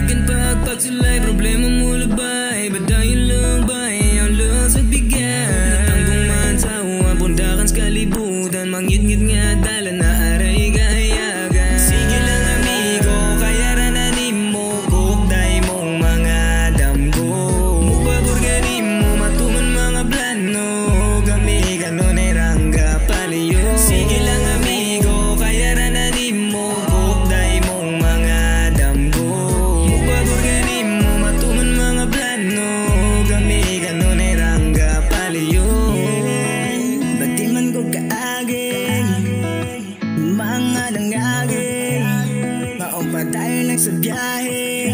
Balikan pagsulay, problema mo labay. Badayon lang ba, ang lang sa bigyan. Natanggong man sa uwang pundakan sa kalibutan. Mangyit-ngit nga dala na aray gahayagan. Sige lang amigo, kaya rananin mo. Kukday mong mga damgo. Mubaburganin mo, matuman mga plano. Kami kanon ay rangga paliyo. Sige lang amigo, kaya rananin mo. Kukday mong mga damgo. Mubaburganin mo, matuman mga plano. Kami kanon ay rangga paliyo. Bati man ko kaagay, mga nangagay. Maong pa tayo lang sa biyahe,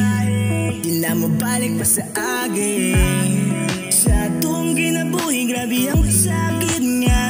di na mabalik pa sa agay. Sa atong kinabuhi, grabe ang sakit nga.